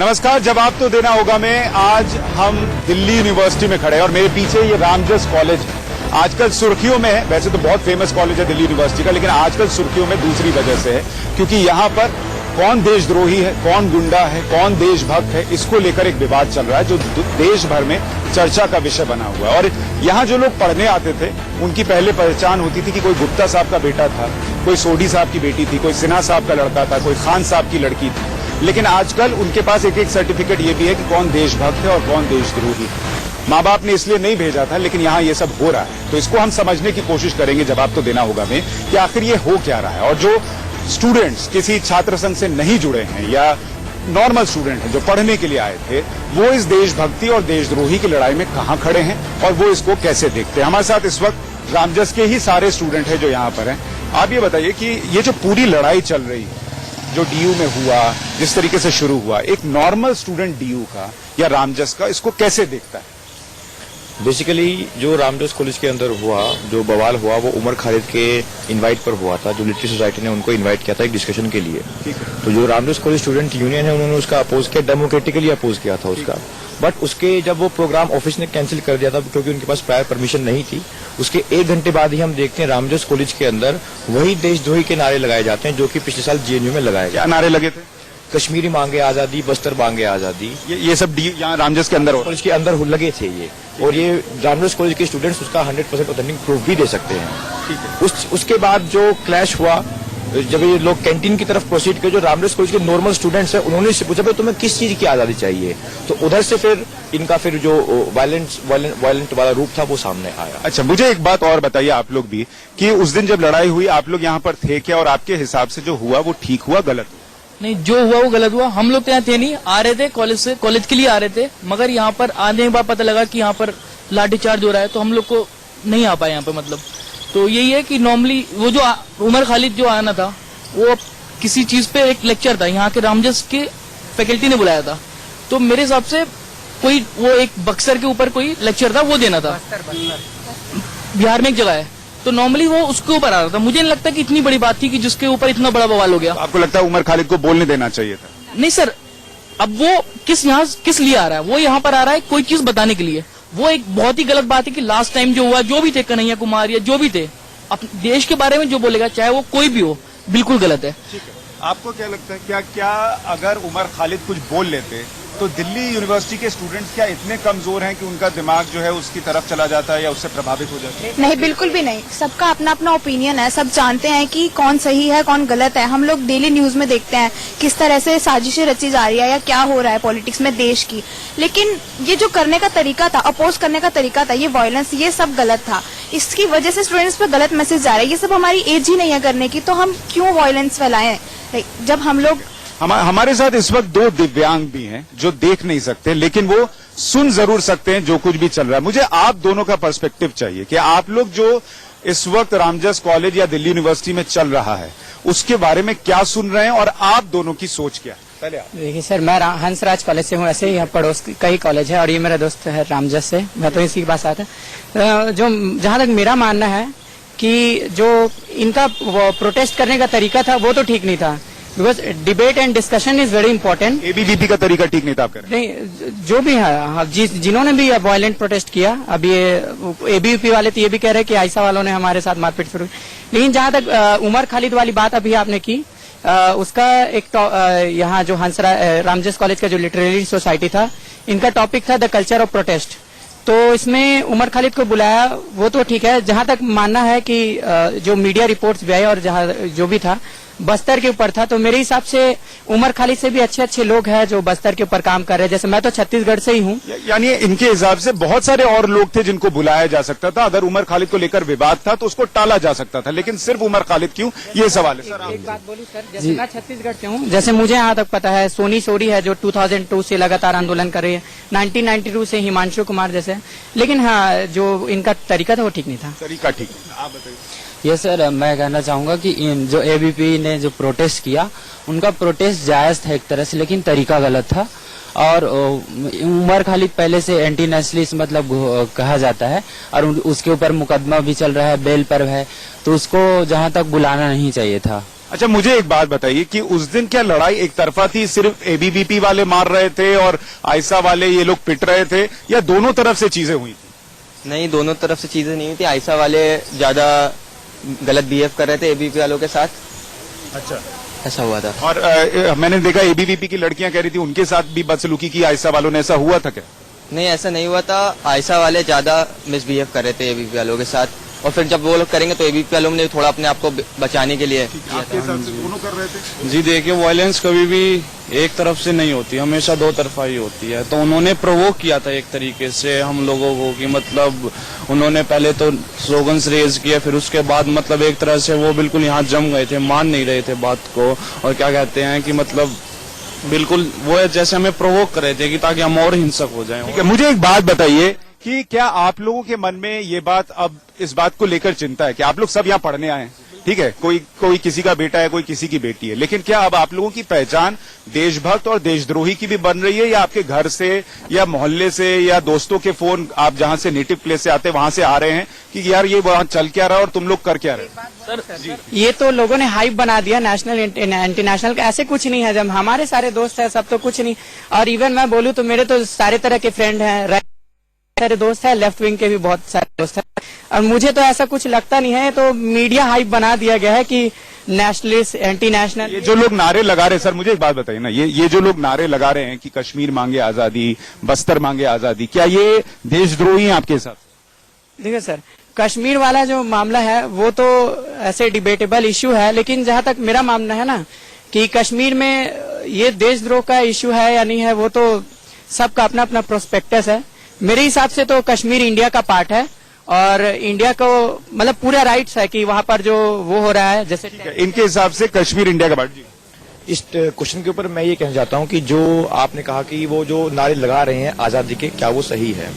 नमस्कार, जवाब तो देना होगा में आज हम दिल्ली यूनिवर्सिटी में खड़े हैं और मेरे पीछे ये रामजस कॉलेज है। आजकल सुर्खियों में है, वैसे तो बहुत फेमस कॉलेज है दिल्ली यूनिवर्सिटी का, लेकिन आजकल सुर्खियों में दूसरी वजह से है क्योंकि यहाँ पर कौन देशद्रोही है, कौन गुंडा है, कौन देशभक्त है, इसको लेकर एक विवाद चल रहा है जो देश भर में चर्चा का विषय बना हुआ है। और यहाँ जो लोग पढ़ने आते थे उनकी पहले पहचान होती थी कि कोई गुप्ता साहब का बेटा था, कोई सोडी साहब की बेटी थी, कोई सिन्हा साहब का लड़का था, कोई खान साहब की लड़की थी। लेकिन आजकल उनके पास एक एक सर्टिफिकेट ये भी है कि कौन देशभक्त है और कौन देशद्रोही है। माँ बाप ने इसलिए नहीं भेजा था, लेकिन यहाँ ये सब हो रहा है, तो इसको हम समझने की कोशिश करेंगे जवाब तो देना होगा में कि आखिर ये हो क्या रहा है। और जो स्टूडेंट्स किसी छात्र संघ से नहीं जुड़े हैं या नॉर्मल स्टूडेंट हैं जो पढ़ने के लिए आए थे, वो इस देशभक्ति और देशद्रोही की लड़ाई में कहाँ खड़े हैं और वो इसको कैसे देखते हैं। हमारे साथ इस वक्त रामजस के ही सारे स्टूडेंट हैं जो यहाँ पर हैं। आप ये बताइए कि ये जो पूरी लड़ाई चल रही है, जो डीयू में हुआ, जिस तरीके से शुरू हुआ, एक नॉर्मल स्टूडेंट डीयू का या रामजस का इसको कैसे देखता है? बेसिकली जो रामजस कॉलेज के अंदर हुआ, जो बवाल हुआ, वो उमर खालिद के इनवाइट पर हुआ था। जो लिटरेरी सोसाइटी ने उनको इनवाइट किया था एक डिस्कशन के लिए। तो जो रामजस कॉलेज स्टूडेंट यूनियन है उन्होंने उसका अपोज किया, डेमोक्रेटिकली अपोज किया था उसका। बट उसके जब वो प्रोग्राम ऑफिस ने कैंसिल कर दिया था क्योंकि उनके पास प्रायर परमिशन नहीं थी, उसके 1 घंटे बाद ही हम देखते हैं रामजस कॉलेज के अंदर वही देशद्रोही के नारे लगाए जाते हैं जो कि पिछले साल जेएनयू में लगाए गए। क्या नारे लगे थे? कश्मीरी मांगे आजादी, बस्तर मांगे आजादी। ये सब यहाँ रामजस के अंदर कॉलेज के अंदर लगे थे ये, और ये रामजस कॉलेज के स्टूडेंट्स उसका 100% ऑथेंटिक प्रूफ भी दे सकते हैं। ठीक है। उसके बाद जो क्लैश हुआ, जब ये लोग कैंटीन की तरफ प्रोसीड किए, जो रामजस कॉलेज के नॉर्मल स्टूडेंट्स हैं उन्होंने इससे पूछा भाई तुम्हें किस चीज की आजादी चाहिए, तो उधर से फिर इनका फिर जो वायलेंट वाला रूप था वो सामने आया। अच्छा, मुझे एक बात और बताइए आप लोग भी कि उस दिन जब लड़ाई हुई आप लोग यहाँ पर थे क्या, और आपके हिसाब से जो हुआ वो ठीक हुआ, गलत हुआ? नहीं, जो हुआ वो गलत हुआ। हम लोग तो यहाँ थे नहीं, आ रहे थे कॉलेज से, कॉलेज के लिए आ रहे थे, मगर यहाँ पर आने के बाद पता लगा कि यहाँ पर लाठीचार्ज हो रहा है, तो हम लोग को नहीं आ पाए यहाँ पे। मतलब तो यही है कि नॉर्मली वो जो उमर खालिद जो आना था वो किसी चीज पे एक लेक्चर था, यहाँ के रामजस के फैकल्टी ने बुलाया था, तो मेरे हिसाब से कोई वो एक बक्सर के ऊपर कोई लेक्चर था वो देना था। बिहार में एक जगह है, तो नॉर्मली वो उसके ऊपर आ रहा था। मुझे नहीं लगता कि इतनी बड़ी बात थी कि जिसके ऊपर इतना बड़ा बवाल हो गया। आपको लगता है उमर खालिद को बोलने देना चाहिए था? नहीं सर, अब वो किस लिए आ रहा है? वो यहाँ पर आ रहा है कोई चीज बताने के लिए। वो एक बहुत ही गलत बात है कि लास्ट टाइम जो हुआ, जो भी थे कन्हैया कुमार या जो भी थे, अपने देश के बारे में जो बोलेगा, चाहे वो कोई भी हो, बिल्कुल गलत है। ठीक है, आपको क्या लगता है, क्या अगर उमर खालिद कुछ बोल लेते तो दिल्ली यूनिवर्सिटी के स्टूडेंट्स क्या इतने कमजोर हैं कि उनका दिमाग जो है उसकी तरफ चला जाता है या उससे प्रभावित हो जाता है? नहीं, बिल्कुल भी नहीं। सबका अपना अपना ओपिनियन है, सब जानते हैं कि कौन सही है कौन गलत है। हम लोग डेली न्यूज में देखते हैं किस तरह से साजिशें रची जा रही है या क्या हो रहा है पॉलिटिक्स में देश की। लेकिन ये जो करने का तरीका था, अपोज करने का तरीका था, ये वायलेंस, ये सब गलत था। इसकी वजह से स्टूडेंट्स पे गलत मैसेज जा रहा है। ये सब हमारी एज ही नहीं है करने की, तो हम क्यों वायलेंस फैलाएं? जब हम लोग हमारे साथ इस वक्त 2 दिव्यांग भी हैं जो देख नहीं सकते लेकिन वो सुन जरूर सकते हैं जो कुछ भी चल रहा है। मुझे आप दोनों का पर्सपेक्टिव चाहिए कि आप लोग जो इस वक्त रामजस कॉलेज या दिल्ली यूनिवर्सिटी में चल रहा है उसके बारे में क्या सुन रहे हैं और आप दोनों की सोच क्या है? पहले आप देखिए सर, मैं हंसराज कॉलेज से हूँ। ऐसे ही यहाँ पड़ोस कई कॉलेज है और ये मेरा दोस्त है रामजस से, मैं तो इसी के पास आता है। जो जहाँ तक मेरा मानना है कि जो इनका प्रोटेस्ट करने का तरीका था वो तो ठीक नहीं था, because debate and discussion is very important. ABVP का तरीका ठीक नहीं था आप कह रहे हैं? नहीं, जो भी है, जिन्होंने भी वायलेंट प्रोटेस्ट किया, अब ये एबीवीपी वाले तो ये भी कह रहे हैं कि आयशा वालों ने हमारे साथ मारपीट शुरू की। लेकिन जहां तक उमर खालिद वाली बात अभी आपने की, उसका एक यहाँ जो रामजस कॉलेज का जो लिटरेरी सोसाइटी था, इनका टॉपिक था द कल्चर ऑफ प्रोटेस्ट। तो इसमें उमर खालिद को बुलाया, वो तो ठीक है। जहां तक मानना है कि जो मीडिया रिपोर्ट्स भी आए और जहां जो भी था बस्तर के ऊपर था, तो मेरे हिसाब से उमर खालिद से भी अच्छे अच्छे लोग हैं जो बस्तर के ऊपर काम कर रहे हैं। जैसे मैं तो छत्तीसगढ़ से ही हूँ। यानी इनके हिसाब से बहुत सारे और लोग थे जिनको बुलाया जा सकता था। अगर उमर खालिद को लेकर विवाद था तो उसको टाला जा सकता था, लेकिन सिर्फ उमर खालिद क्यों, ये सवाल है। सर एक बात बोलूं सर, जैसे मैं छत्तीसगढ़ से हूँ, जैसे मुझे यहाँ तक पता है सोनी सोडी है जो 2002 से लगातार आंदोलन कर रही है, 1992 से हिमांशु कुमार जैसे। लेकिन हाँ, जो इनका तरीका था वो ठीक नहीं था। तरीका ठीक, आप बताइए। ये सर, मैं कहना चाहूंगा कि जो एबीपी ने जो प्रोटेस्ट किया, उनका प्रोटेस्ट जायज था एक तरह से, लेकिन तरीका गलत था। और उमर खालिद पहले से एंटी नेशनलिस्ट मतलब कहा जाता है और उसके ऊपर मुकदमा भी चल रहा है, बेल पर है, तो उसको जहां तक बुलाना नहीं चाहिए था। अच्छा, मुझे एक बात बताइए कि उस दिन क्या लड़ाई एक तरफा थी, सिर्फ एबीवीपी वाले मार रहे थे और आयशा वाले ये लोग पिट रहे थे, या दोनों तरफ से चीजें हुई थी? नहीं, दोनों तरफ से चीजें नहीं हुई थी। आयशा वाले ज्यादा गलत बिहेव कर रहे थे एबीवीपी वालों के साथ, अच्छा, ऐसा हुआ था। और मैंने देखा एबीवीपी की लड़कियां कह रही थी उनके साथ भी बदसलूकी की आयशा वालों ने, ऐसा हुआ था क्या? नहीं, ऐसा नहीं हुआ था। आयशा वाले ज्यादा मिसबिहेव कर रहे थे एबीवीपी वालों के साथ, और फिर जब वो लोग करेंगे तो एबीवीपी वालों ने थोड़ा अपने आप को बचाने के लिए किया आपके था। हिसाब से दोनों कर रहे थे? जी देखिए, वायलेंस कभी भी एक तरफ से नहीं होती, हमेशा दो तरफा ही होती है। तो उन्होंने प्रोवोक किया था एक तरीके से हम लोगों को कि मतलब उन्होंने पहले तो स्लोगन्स रेज किए, फिर उसके बाद मतलब एक तरह से वो बिल्कुल यहाँ जम गए थे, मान नहीं रहे थे बात को, और क्या कहते हैं कि मतलब बिल्कुल वो जैसे हमें प्रोवोक कर रहे थे कि ताकि हम और हिंसक हो जाएं। ठीक है, मुझे एक बात बताइए कि क्या आप लोगों के मन में ये बात, अब इस बात को लेकर चिंता है कि आप लोग सब यहाँ पढ़ने आए हैं, ठीक है, कोई किसी का बेटा है, कोई किसी की बेटी है, लेकिन क्या अब आप लोगों की पहचान देशभक्त और देशद्रोही की भी बन रही है, या आपके घर से या मोहल्ले से या दोस्तों के फोन, आप जहां से नेटिव प्लेस से आते हैं वहां से आ रहे हैं कि यार ये वहां चल क्या रहा है और तुम लोग कर क्या रहे? ये तो लोगों ने हाइप बना दिया नेशनल इंटरनेशनल का, ऐसे कुछ नहीं है। जब हमारे सारे दोस्त हैं सब तो कुछ नहीं, और इवन मैं बोलूँ तो मेरे तो सारे तरह के फ्रेंड हैं, सारे दोस्त हैं, लेफ्ट विंग के भी बहुत सारे दोस्त हैं, और मुझे तो ऐसा कुछ लगता नहीं है। तो मीडिया हाइप बना दिया गया है कि नेशनलिस्ट, एंटी नेशनल। ये जो लोग नारे लगा रहे हैं, सर मुझे एक बात बताइए ना, ये जो लोग नारे लगा रहे हैं कि कश्मीर मांगे आजादी, बस्तर मांगे आजादी, क्या ये देशद्रोही हैं आपके साथ? देखिए सर, कश्मीर वाला जो मामला है वो तो ऐसे डिबेटेबल इश्यू है, लेकिन जहां तक मेरा मानना है ना कि कश्मीर में ये देशद्रोह का इश्यू है या नहीं है, वो तो सबका अपना अपना प्रोस्पेक्टस है। मेरे हिसाब से तो कश्मीर इंडिया का पार्ट है, और इंडिया को मतलब पूरा राइट्स है कि वहां पर जो वो हो रहा है, जैसे इनके हिसाब से कश्मीर इंडिया का पार्ट। जी, इस क्वेश्चन के ऊपर मैं ये कहना चाहता हूँ कि जो आपने कहा कि वो जो नारे लगा रहे हैं आजादी के, क्या वो सही है?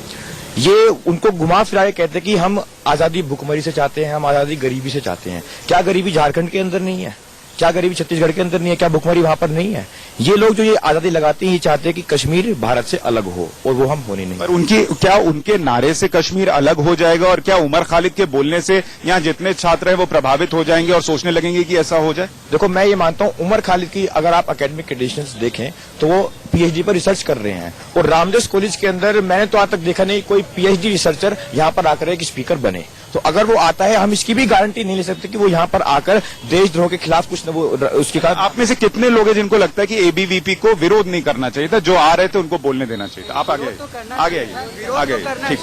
ये उनको घुमा फिरा के कहते हैं कि हम आजादी भुखमरी से चाहते हैं, हम आजादी गरीबी से चाहते हैं। क्या गरीबी झारखंड के अंदर नहीं है? क्या गरीबी छत्तीसगढ़ के अंदर नहीं है? क्या भुखमरी वहां पर नहीं है? ये लोग जो ये आजादी लगाते हैं ये चाहते हैं कि कश्मीर भारत से अलग हो, और वो हम होने नहीं। पर उनके नारे से कश्मीर अलग हो जाएगा, और क्या उमर खालिद के बोलने से यहाँ जितने छात्र हैं वो प्रभावित हो जाएंगे और सोचने लगेंगे कि ऐसा हो जाए? देखो, मैं ये मानता हूँ उमर खालिद की अगर आप एकेडमिक कंडीशंस देखें तो वो पीएचडी पर रिसर्च कर रहे हैं, और रामदास कॉलेज के अंदर मैंने तो आज तक देखा नहीं कोई पीएचडी रिसर्चर यहाँ पर आकर एक स्पीकर बने। तो अगर वो आता है, हम इसकी भी गारंटी नहीं ले सकते कि वो यहाँ पर आकर देशद्रोह के खिलाफ कुछ न वो उसके खिलाफ। आप में से कितने लोग हैं जिनको लगता है कि एबीवीपी को विरोध नहीं करना चाहिए था, जो आ रहे थे उनको बोलने देना चाहिए था? आप आगे आगे, ठीक।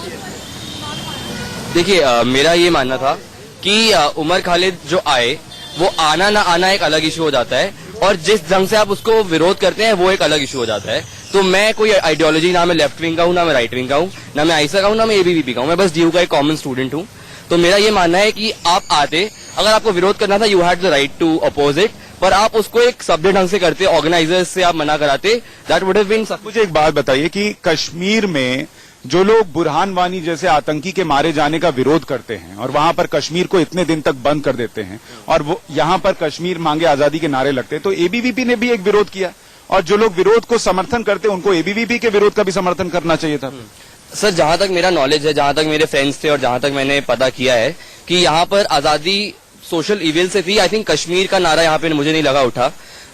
देखिए, मेरा ये मानना था कि उमर खालिद जो आए, वो आना ना आना एक अलग इशू हो जाता है, और जिस ढंग से आप उसको विरोध करते हैं वो एक अलग इशू हो जाता है। तो मैं कोई आइडियोलॉजी, ना मैं लेफ्ट विंग का हूँ, ना मैं राइट विंग का हूँ, ना मैं आयशा का हूँ, ना मैं एबीवीपी का हूँ, मैं बस डीयू का एक कॉमन स्टूडेंट हूँ। तो मेरा ये मानना है कि आप आते, अगर आपको विरोध करना था, you had the right to oppose it, पर आप उसको एक सभ्य ढंग से करते, ऑर्गेनाइजर्स से आप मना कराते, दैट वुड हैव बीन। मुझे एक बात बताइए कि कश्मीर में जो लोग बुरहान वानी जैसे आतंकी के मारे जाने का विरोध करते हैं और वहां पर कश्मीर को इतने दिन तक बंद कर देते हैं, और वो यहां पर कश्मीर मांगे आजादी के नारे लगते हैं, तो एबीवीपी ने भी एक विरोध किया, और जो लोग विरोध को समर्थन करते हैं उनको एबीवीपी के विरोध का भी समर्थन करना चाहिए था। सर, जहां तक मेरा नॉलेज है, जहां तक मेरे फ्रेंड्स थे और जहां तक मैंने पता किया है कि यहाँ पर आजादी सोशल इविल से थी। आई थिंक कश्मीर का नारा यहाँ पे मुझे नहीं लगा उठा,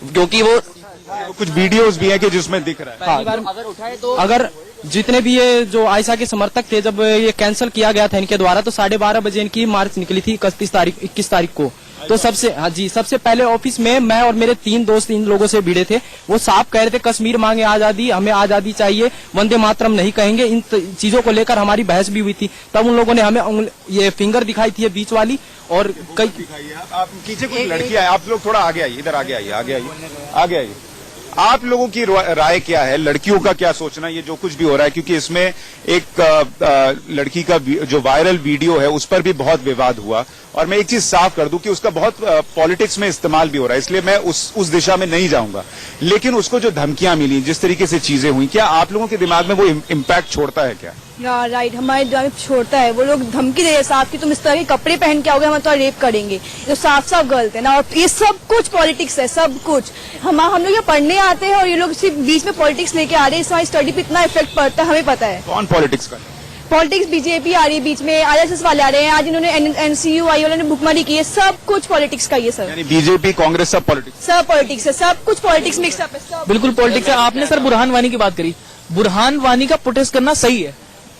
क्योंकि वो कुछ वीडियोस भी है कि जिसमें दिख रहा है। अगर उठाए तो अगर जितने भी ये जो आयशा के समर्थक थे, जब ये कैंसिल किया गया था इनके द्वारा, तो 12:30 बजे इनकी मार्च निकली थी 21 तारीख को। तो सबसे पहले ऑफिस में मैं और मेरे 3 दोस्त इन लोगों से भिड़े थे। वो साफ कह रहे थे कश्मीर मांगे आजादी, हमें आजादी चाहिए, वंदे मातरम नहीं कहेंगे। इन चीजों को लेकर हमारी बहस भी हुई थी। तब उन लोगों ने हमें ये फिंगर दिखाई थी, बीच वाली, और कई आप पीछे कुछ लड़कियां हैं, आप लोग थोड़ा आगे आइए, इधर आगे आइए। आप लोगों की राय क्या है? लड़कियों का क्या सोचना, ये जो कुछ भी हो रहा है, क्योंकि इसमें एक लड़की का जो वायरल वीडियो है उस पर भी बहुत विवाद हुआ, और मैं एक चीज साफ कर दूं कि उसका बहुत पॉलिटिक्स में इस्तेमाल भी हो रहा है, इसलिए मैं उस दिशा में नहीं जाऊंगा। लेकिन उसको जो धमकियां मिली, जिस तरीके से चीजें हुई, क्या आप लोगों के दिमाग में वो इम्पैक्ट छोड़ता है क्या? राइट, हमारे दिमाग में छोड़ता है। वो लोग धमकी दे रहे साफ कि तुम इस तरह के कपड़े पहन के आओगे, हम तो रेप करेंगे, जो साफ साफ गलत है ना। और ये सब कुछ पॉलिटिक्स है, सब कुछ। हम लोग यहाँ पढ़ने आते हैं और ये लोग सिर्फ बीच में पॉलिटिक्स लेके आ रहे हैं, इससे हमारी स्टडी पे इतना इफेक्ट पड़ता है, हमें पता है। कौन पॉलिटिक्स का? पॉलिटिक्स बीजेपी आ रही है बीच में, आरएसएस वाले आ रहे हैं, आज इन्होंने एनसीयूआई वालों ने भुखमरी की है, सब कुछ पॉलिटिक्स का ये सर, यानी बीजेपी कांग्रेस सब पॉलिटिक्स। सब पॉलिटिक्स है, सब कुछ पॉलिटिक्स मिक्सअप है सब। बिल्कुल पॉलिटिक्स है। आपने सर बुरहान वानी की बात करी, बुरहान वानी का प्रोटेस्ट करना सही है,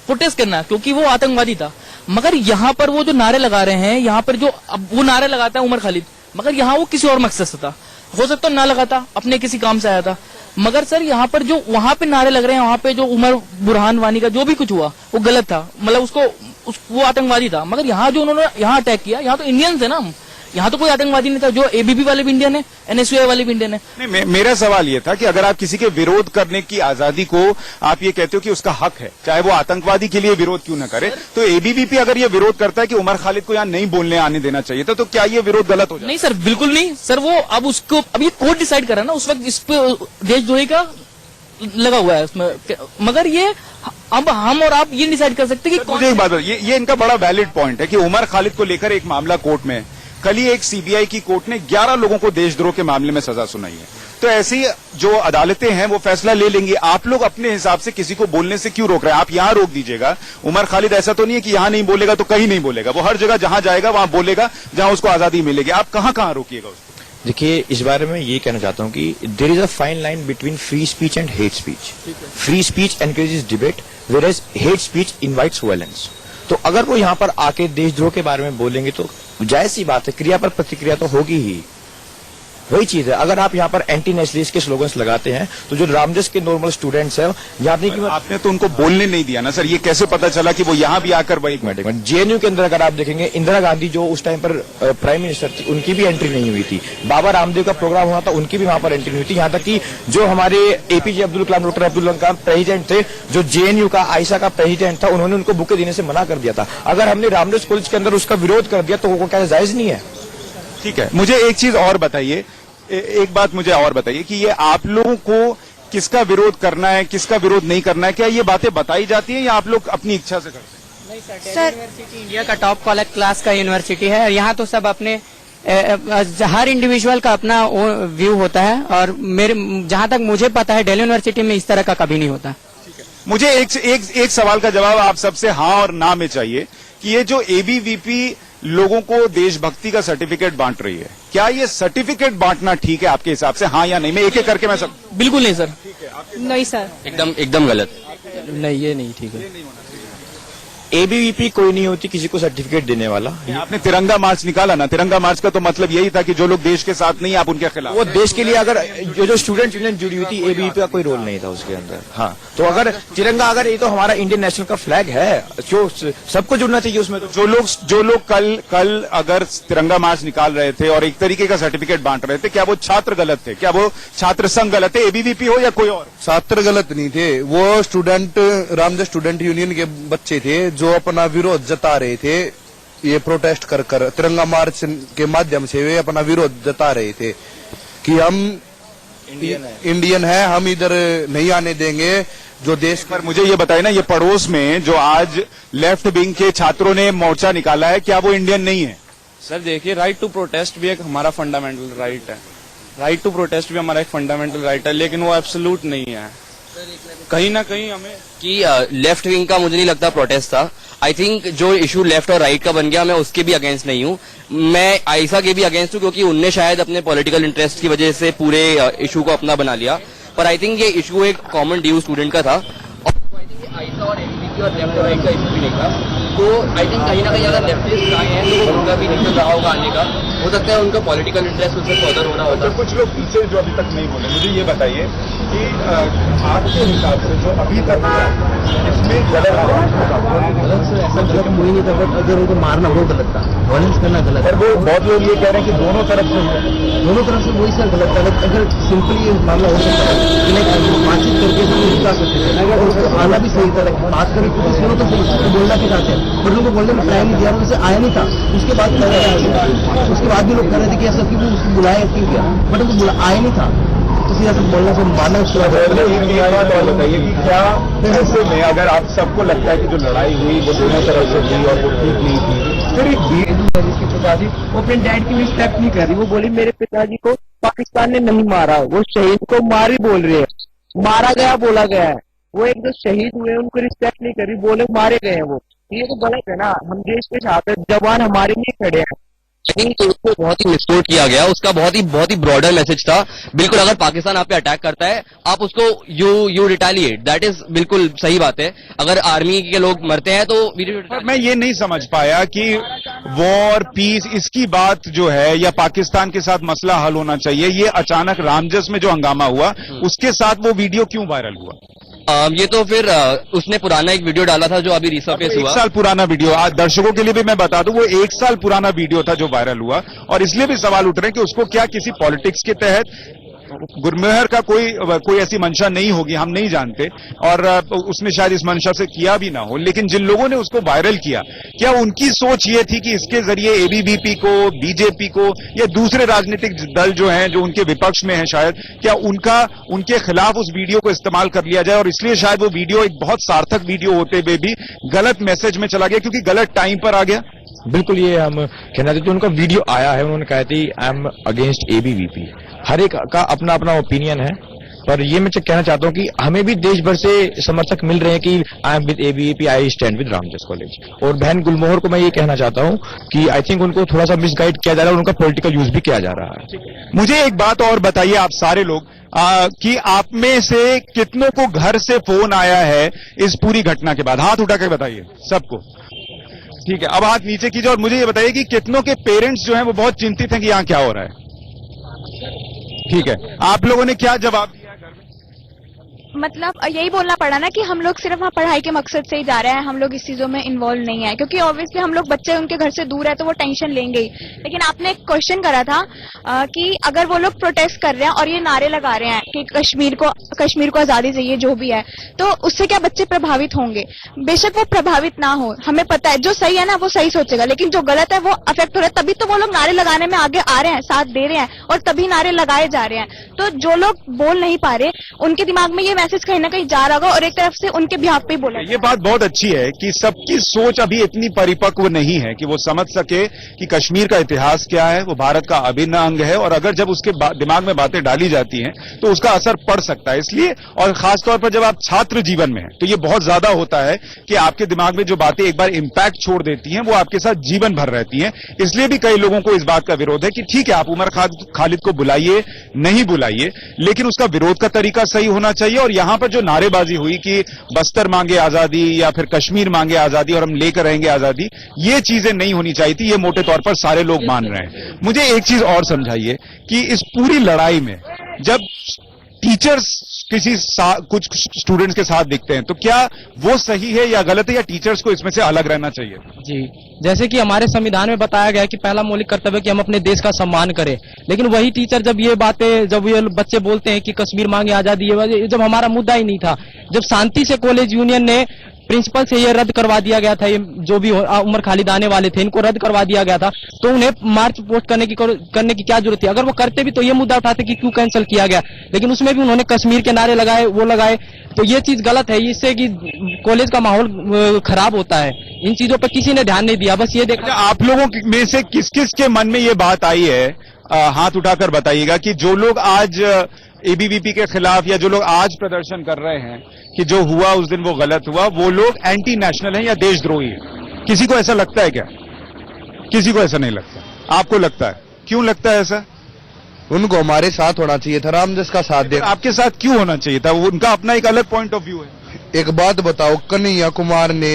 प्रोटेस्ट करना, क्योंकि वो आतंकवादी था। मगर यहाँ पर वो जो नारे लगा रहे हैं, यहाँ पर जो अब वो नारे लगाता है उमर खालिद, मगर यहाँ वो किसी और मकसद से था, हो सकता ना लगाता, अपने किसी काम से आया था। मगर सर यहाँ पर जो वहां पे नारे लग रहे हैं, वहां पे जो उमर बुरहान वानी का जो भी कुछ हुआ वो गलत था, मतलब वो आतंकवादी था। मगर यहाँ जो उन्होंने यहाँ अटैक किया, यहाँ तो इंडियंस है ना, यहाँ तो कोई आतंकवादी नहीं था। जो एबीपी वाले भी इंडियन है, एनएसयूआई वाले भी इंडियन है। नहीं, मेरा सवाल ये था कि अगर आप किसी के विरोध करने की आजादी को आप ये कहते हो कि उसका हक है, चाहे वो आतंकवादी के लिए विरोध क्यों न करे, तो एबीवीपी अगर ये विरोध करता है कि उमर खालिद को यहाँ नहीं बोलने आने देना चाहिए था, तो क्या ये विरोध गलत हो जाए? नहीं सर, बिल्कुल नहीं सर। वो अब उसको अब ये कोर्ट डिसाइड कर रहा है ना, उस वक्त इस पे देशद्रोही का लगा हुआ है उसमें, मगर ये अब हम और आप ये डिसाइड कर सकते हैं कि मुझे एक बात बताइए, ये इनका बड़ा वैलिड पॉइंट है कि उमर खालिद को लेकर एक मामला कोर्ट में, कल ही एक सीबीआई की कोर्ट ने 11 लोगों को देशद्रोह के मामले में सजा सुनाई है। तो ऐसी जो अदालतें हैं वो फैसला ले लेंगी। आप लोग अपने हिसाब से किसी को बोलने से क्यों रोक रहे हैं? आप यहां रोक दीजिएगा। उमर खालिद ऐसा तो नहीं है कि यहां नहीं बोलेगा तो कहीं नहीं बोलेगा, वो हर जगह जहां जाएगा वहां बोलेगा, जहां उसको आजादी मिलेगी। आप कहां रोकिएगा उसको? देखिए, इस बारे में ये कहना चाहता हूँ कि there is a fine line between free speech and hate speech. Free speech encourages debate, whereas hate speech invites violence. तो अगर वो यहाँ पर आके देशद्रोह के बारे में बोलेंगे तो जायज सी बात है, क्रिया पर प्रतिक्रिया तो होगी ही। वही चीज है, अगर आप यहाँ पर एंटी नेशनलिस्ट के स्लोगन्स लगाते हैं तो जो रामजस के नॉर्मल स्टूडेंट्स हैं, यहाँ नहीं आपने तो उनको बोलने नहीं दिया ना सर, ये कैसे पता चला कि वो यहाँ भी आकर वही? जेएनयू के अंदर अगर आप देखेंगे, इंदिरा गांधी जो उस टाइम पर प्राइम मिनिस्टर थी, उनकी भी एंट्री नहीं हुई थी। बाबा रामदेव का प्रोग्राम हुआ था, उनकी भी वहां पर एंट्री नहीं हुई थी। यहाँ तक कि जो हमारे APJ Abdul Kalam, doctor Abdul Kalam president थे, जो जेएनयू का आयशा का प्रेसिडेंट था, उन्होंने उनको बुके देने से मना कर दिया था। अगर हमने रामदास कॉलेज के अंदर उसका विरोध कर दिया तो वो क्या जायज नहीं है? ठीक है, मुझे एक चीज और बताइए, एक बात मुझे और बताइए कि ये आप लोगों को किसका विरोध करना है, किसका विरोध नहीं करना है, क्या ये बातें बताई जाती हैं या आप लोग अपनी इच्छा से करते हैं? नहीं सर, यूनिवर्सिटी इंडिया का टॉप क्लास का यूनिवर्सिटी है। यहाँ तो सब अपने हर इंडिविजुअल का अपना व्यू होता है, और मेरे जहाँ तक मुझे पता है दिल्ली यूनिवर्सिटी में इस तरह का कभी नहीं होता। मुझे एक सवाल का जवाब आप सबसे हाँ और ना में चाहिए कि ये जो एबीवीपी लोगों को देशभक्ति का सर्टिफिकेट बांट रही है, क्या ये सर्टिफिकेट बांटना ठीक है आपके हिसाब से, हाँ या नहीं? मैं एक एक करके मैं सब। बिल्कुल नहीं सर। नहीं सर, एकदम गलत। नहीं, ये नहीं ठीक है। एबीवीपी कोई नहीं होती किसी को सर्टिफिकेट देने वाला। आपने तिरंगा मार्च निकाला ना, तिरंगा मार्च का तो मतलब यही था कि जो लोग देश के साथ नहीं, आप उनके खिलाफ। वो देश के लिए अगर जो स्टूडेंट यूनियन जुड़ी हुई थी, एबीवीपी का कोई रोल नहीं था उसके अंदर। हाँ, तो अगर तिरंगा, अगर ये तो हमारा इंडियन नेशनल का फ्लैग है, जो सबको जुड़ना चाहिए उसमें। तो जो लोग कल अगर तिरंगा मार्च निकाल रहे थे और एक तरीके का सर्टिफिकेट बांट रहे थे, क्या वो छात्र गलत थे? क्या वो छात्र संघ गलत थे, एबीवीपी हो या कोई और? छात्र गलत नहीं थे, वो स्टूडेंट रामदास स्टूडेंट यूनियन के बच्चे थे जो अपना विरोध जता रहे थे। ये प्रोटेस्ट कर तिरंगा मार्च के माध्यम से वे अपना विरोध जता रहे थे कि हम इंडियन है, हम इधर नहीं आने देंगे जो देश पर। मुझे ये बताइए ना, ये पड़ोस में जो आज लेफ्ट विंग के छात्रों ने मोर्चा निकाला है, क्या वो इंडियन नहीं है? सर देखिए, राइट टू प्रोटेस्ट भी एक हमारा फंडामेंटल राइट है। राइट टू प्रोटेस्ट भी हमारा एक फंडामेंटल राइट है, लेकिन वो एब्सोल्यूट नहीं है। कहीं ना कहीं हमें कि लेफ्ट विंग का मुझे नहीं लगता प्रोटेस्ट था। आई थिंक जो इशू लेफ्ट और राइट का बन गया, मैं उसके भी अगेंस्ट नहीं हूँ, मैं आयशा के भी अगेंस्ट हूँ, क्योंकि उनने शायद अपने पॉलिटिकल इंटरेस्ट की वजह से पूरे इशू को अपना बना लिया। पर आई थिंक ये इशू एक कॉमन ड्यू स्टूडेंट का था, और आई थिंक ये आयशा और एबीवीपी और लेफ्ट और राइट का इशू भी नहीं था। तो आई थिंक कहीं ना कहीं अगर लेफ्टिस्ट आए हैं तो उनका भी नहीं रहा होगा आने का, हो सकता है उनका पॉलिटिकल इंटरेस्ट उससे फर्दर हो रहा होता। कुछ लोग पीछे जो अभी तक नहीं बोले, मुझे ये बताइए कि आपके हिसाब से जो अभी तक इसमें गलत ऐसा गलत कोई नहीं था, बट अगर उनको मारना वो गलत था, वायलेंस करना गलत है। वो बहुत लोग ये कह रहे हैं कि दोनों तरफ से वही सर गलत था। अगर सिंपली मामला हो सकता है कि बातचीत करके हम निपटा सकते थे, अगर उसको आना भी सही था, बात करें तो सुनो तो उसको बोलना भी चाहते हैं, बट उनको बोलने में टाइम नहीं दिया, उनसे आया नहीं था। उसके बाद भी लोग कह रहे थे कि ऐसा क्यों उसको बुलाया, क्यों किया, बट उनको आया नहीं था, तो सीधा सब बोलना से मारना। उसके बाद बताइए कि क्या ऐसे में अगर आप सबको लगता है कि जो लड़ाई हुई वो दोनों तरफ से हुई और वो ठीक नहीं थी, फिर एक पिताजी वो अपने डैड की रिस्पेक्ट नहीं कर रही, वो बोली मेरे पिताजी को पाकिस्तान ने नहीं मारा, वो शहीद को मारी बोल रही है, मारा गया बोला गया है। वो एक जो शहीद हुए उनको रिस्पेक्ट नहीं करी, वो लोग मारे गए हैं वो, ये तो गलत है ना। हम देश के छात्र जवान हमारे लिए खड़े हैं। तो उसको बहुत ही मिसकोट किया गया, उसका बहुत ही ब्रॉडर मैसेज था। बिल्कुल अगर पाकिस्तान आप पे अटैक करता है आप उसको यू रिटेलिएट, दैट इज बिल्कुल सही बात है। अगर आर्मी के लोग मरते हैं तो पर मैं ये नहीं समझ पाया कि वॉर पीस इसकी बात जो है या पाकिस्तान के साथ मसला हल होना चाहिए, ये अचानक रामजस में जो हंगामा हुआ उसके साथ वो वीडियो क्यों वायरल हुआ? ये तो फिर उसने पुराना एक वीडियो डाला था जो अभी रिसर्फेस हुआ। 1 साल पुराना वीडियो, आज दर्शकों के लिए भी मैं बता दूं, वो 1 साल पुराना वीडियो था जो वायरल हुआ, और इसलिए भी सवाल उठ रहे हैं कि उसको क्या किसी पॉलिटिक्स के तहत गुरमेहर का कोई ऐसी मंशा नहीं होगी, हम नहीं जानते, और उसने शायद इस मंशा से किया भी ना हो। लेकिन जिन लोगों ने उसको वायरल किया, क्या उनकी सोच ये थी कि इसके जरिए एबीवीपी को, बीजेपी को या दूसरे राजनीतिक दल जो हैं जो उनके विपक्ष में हैं शायद, क्या उनके खिलाफ उस वीडियो को इस्तेमाल कर लिया जाए, और इसलिए शायद वो वीडियो एक बहुत सार्थक वीडियो होते हुए भी गलत मैसेज में चला गया क्योंकि गलत टाइम पर आ गया? बिल्कुल, ये हम कहना चाहते, उनका वीडियो आया है, उन्होंने कहा थी आई एम अगेंस्ट एबीवीपी। हर एक का अपना अपना ओपिनियन है, पर ये मैं कहना चाहता हूँ कि हमें भी देश भर से समर्थक मिल रहे हैं कि I am with ABVP, I stand with Ramjas college. और बहन गुलमोहर को मैं ये कहना चाहता हूँ कि आई थिंक उनको थोड़ा सा मिसगाइड किया जा रहा है और उनका पॉलिटिकल यूज भी किया जा रहा है। मुझे एक बात और बताइए आप सारे लोग, कि आप में से कितनों को घर से फोन आया है इस पूरी घटना के बाद? हाथ उठा के बताइए सबको। ठीक है, अब हाथ नीचे कीजिए और मुझे ये बताइए कि कितनों के पेरेंट्स जो हैं वो बहुत चिंतित हैं कि यहां क्या हो रहा है? ठीक है, आप लोगों ने क्या जवाब दिया घर में? मतलब यही बोलना पड़ा ना कि हम लोग सिर्फ वहाँ पढ़ाई के मकसद से ही जा रहे हैं, हम लोग इस चीजों में इन्वॉल्व नहीं है, क्योंकि ऑब्वियसली हम लोग बच्चे उनके घर से दूर है तो वो टेंशन लेंगे ही। लेकिन आपने एक क्वेश्चन करा था कि अगर वो लोग प्रोटेस्ट कर रहे हैं और ये नारे लगा रहे हैं कि कश्मीर को आजादी चाहिए, जो भी है, तो उससे क्या बच्चे प्रभावित होंगे? बेशक वो प्रभावित ना हो, हमें पता है जो सही है ना वो सही सोचेगा, लेकिन जो गलत है वो अफेक्ट हो रहा है, तभी तो वो लोग नारे लगाने में आगे आ रहे हैं, साथ दे रहे हैं, और तभी नारे लगाए जा रहे हैं। तो जो लोग बोल नहीं पा रहे उनके दिमाग में ये मैसेज कहीं ना कहीं जा रहा होगा, और एक तरफ से उनके बिहाफ पे बोला। ये बात बहुत अच्छी है कि सबकी सोच अभी इतनी परिपक्व नहीं है कि वो समझ सके कि कश्मीर का इतिहास क्या है, वो भारत का अभिन्न अंग है, और अगर जब उसके दिमाग में बातें डाली जाती हैं तो उसका असर पड़ सकता है। इसलिए, और खासतौर पर जब आप छात्र जीवन में हैं तो ये बहुत ज्यादा होता है कि आपके दिमाग में जो बातें एक बार इंपैक्ट छोड़ देती हैं वो आपके साथ जीवन भर रहती हैं। इसलिए भी कई लोगों को इस बात का विरोध है कि ठीक है आप उमर खालिद को बुलाइए, नहीं बुलाइए, लेकिन उसका विरोध का तरीका सही होना चाहिए। और यहां पर जो नारेबाजी हुई कि बस्तर मांगे आजादी या फिर कश्मीर मांगे आजादी और हम लेकर रहेंगे आजादी, ये चीजें नहीं होनी चाहिए थी, ये मोटे तौर पर सारे लोग मान रहे हैं। मुझे एक चीज और समझाइए कि इस पूरी लड़ाई में जब टीचर्स कुछ स्टूडेंट्स के साथ दिखते हैं तो क्या वो सही है या गलत है, या टीचर्स को इसमें से अलग रहना चाहिए? जी, जैसे कि हमारे संविधान में बताया गया है कि पहला मौलिक कर्तव्य है कि हम अपने देश का सम्मान करें, लेकिन वही टीचर जब ये बच्चे बोलते हैं कि कश्मीर मांगे आजादी, जब हमारा मुद्दा ही नहीं था, जब शांति से कॉलेज यूनियन ने प्रिंसिपल से ये रद्द करवा दिया गया था, ये जो भी उमर खालिद आने वाले थे इनको रद्द करवा दिया गया था, तो उन्हें मार्च पोस्ट करने की क्या जरूरत थी? अगर वो करते भी तो ये मुद्दा उठाते कि क्यों कैंसिल किया गया, लेकिन उसमें भी उन्होंने कश्मीर के नारे लगाए, वो लगाए, तो ये चीज गलत है। इससे कि कॉलेज का माहौल खराब होता है, इन चीजों पर किसी ने ध्यान नहीं दिया, बस ये देखा। आप लोगों में से किस किस के मन में ये बात आई है, हाथ उठाकर बताइएगा कि जो लोग आज एबीवीपी के खिलाफ या जो लोग आज प्रदर्शन कर रहे हैं कि जो हुआ उस दिन वो गलत हुआ, वो लोग एंटी नेशनल हैं या देशद्रोही हैं? किसी को ऐसा लगता है क्या? किसी को ऐसा नहीं लगता, आपको लगता है? क्यों लगता है ऐसा? उनको हमारे साथ होना चाहिए था, रामजस का साथ दे। आपके साथ क्यों होना चाहिए था? उनका अपना एक अलग पॉइंट ऑफ व्यू है। एक बात बताओ, कन्हैया कुमार ने,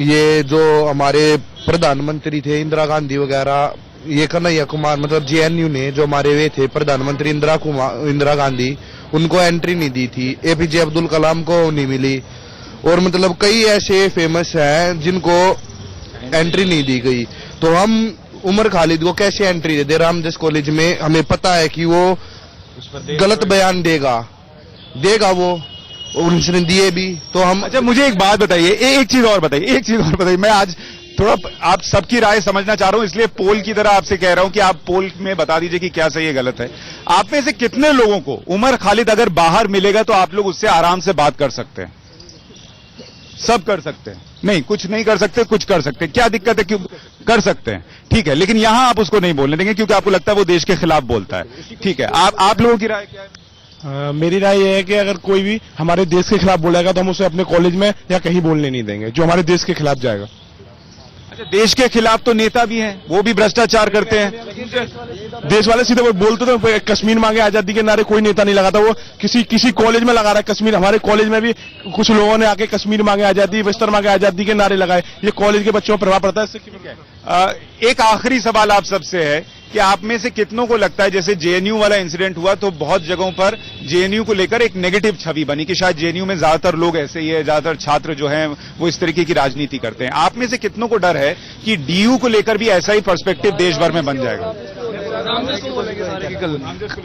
ये जो हमारे प्रधानमंत्री थे इंदिरा गांधी वगैरह, ये कन्हैया कुमार मतलब जेएनयू ने जो हमारे वे थे प्रधानमंत्री इंदिरा गांधी, उनको एंट्री नहीं दी थी, एपीजे अब्दुल कलाम को नहीं मिली, और मतलब कई ऐसे फेमस हैं जिनको एंट्री नहीं दी गई। तो हम उमर खालिद को कैसे एंट्री दे दे रामजस कॉलेज में? हमें पता है कि वो गलत बयान देगा वो, और उसने दिए भी, तो हम। अच्छा, मुझे एक बात बताइए, एक चीज और बताइए, मैं आज थोड़ा आप सबकी राय समझना चाह रहा हूं, इसलिए पोल की तरह आपसे कह रहा हूं कि आप पोल में बता दीजिए कि क्या सही है गलत है। आप में से कितने लोगों को उमर खालिद अगर बाहर मिलेगा तो आप लोग उससे आराम से बात कर सकते हैं? सब कर सकते हैं? नहीं, कुछ नहीं कर सकते, कुछ कर सकते हैं, क्या दिक्कत है? क्यों कर सकते हैं, ठीक है, लेकिन यहां आप उसको नहीं बोलने देंगे क्योंकि आपको लगता है वो देश के खिलाफ बोलता है, ठीक है। आप लोगों की राय क्या है? मेरी राय यह है कि अगर कोई भी हमारे देश के खिलाफ बोलेगा तो हम उसे अपने कॉलेज में या कहीं बोलने नहीं देंगे, जो हमारे देश के खिलाफ जाएगा। अच्छा, देश के खिलाफ तो नेता भी हैं, वो भी भ्रष्टाचार करते हैं। देश वाले सीधे वो बोलते थे कश्मीर मांगे आजादी के नारे, कोई नेता नहीं लगाता, वो किसी कॉलेज में लगा रहा है कश्मीर। हमारे कॉलेज में भी कुछ लोगों ने आके कश्मीर मांगे आजादी, वेस्टर्न मांगे आजादी के नारे लगाए। ये कॉलेज के बच्चों पर प्रभाव पड़ता है इससे। एक आखिरी सवाल आप सबसे है कि आप में से कितनों को लगता है, जैसे जेएनयू वाला इंसिडेंट हुआ तो बहुत जगहों पर जेएनयू को लेकर एक नेगेटिव छवि बनी कि शायद जेएनयू में ज्यादातर लोग ऐसे ही है, ज्यादातर छात्र जो हैं वो इस तरीके की राजनीति करते हैं। आप में से कितनों को डर है कि डीयू को लेकर भी ऐसा ही पर्सपेक्टिव देश भर में बन जाएगा?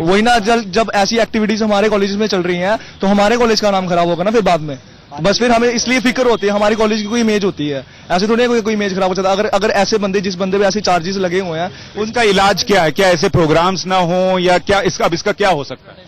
वही ना, जब ऐसी एक्टिविटीज हमारे कॉलेज में चल रही हैं तो हमारे कॉलेज का नाम खराब होगा ना फिर बाद में। बस फिर हमें इसलिए फिक्र होती है, हमारी कॉलेज की कोई इमेज होती है, ऐसे तो नहीं कोई इमेज खराब हो जाता। अगर ऐसे बंदे, जिस बंदे पे ऐसे चार्जेस लगे हुए हैं, उनका इलाज क्या है? क्या ऐसे प्रोग्राम्स ना हो या क्या इसका क्या हो सकता है?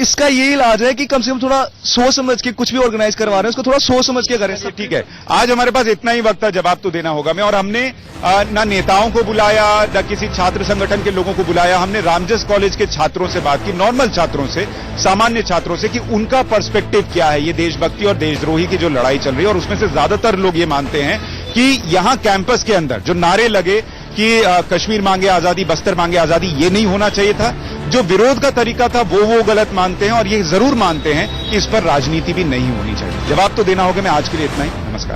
इसका ये इलाज है कि कम से कम थोड़ा सोच समझ के कुछ भी ऑर्गेनाइज करवा रहे हैं उसको थोड़ा सोच समझ के करें। ठीक है, आज हमारे पास इतना ही वक्त था, जवाब तो देना होगा मैं, और हमने ना नेताओं को बुलाया ना किसी छात्र संगठन के लोगों को बुलाया। हमने रामजस कॉलेज के छात्रों से बात की, नॉर्मल छात्रों से, सामान्य छात्रों से, कि उनका पर्सपेक्टिव क्या है ये देशभक्ति और देशद्रोही की जो लड़ाई चल रही है। और उसमें से ज्यादातर लोग ये मानते हैं कि यहां कैंपस के अंदर जो नारे लगे कि कश्मीर मांगे आजादी, बस्तर मांगे आजादी, ये नहीं होना चाहिए था। जो विरोध का तरीका था वो गलत मानते हैं, और ये जरूर मानते हैं कि इस पर राजनीति भी नहीं होनी चाहिए। जवाब तो देना होगा। मैं आज के लिए इतना ही, नमस्कार।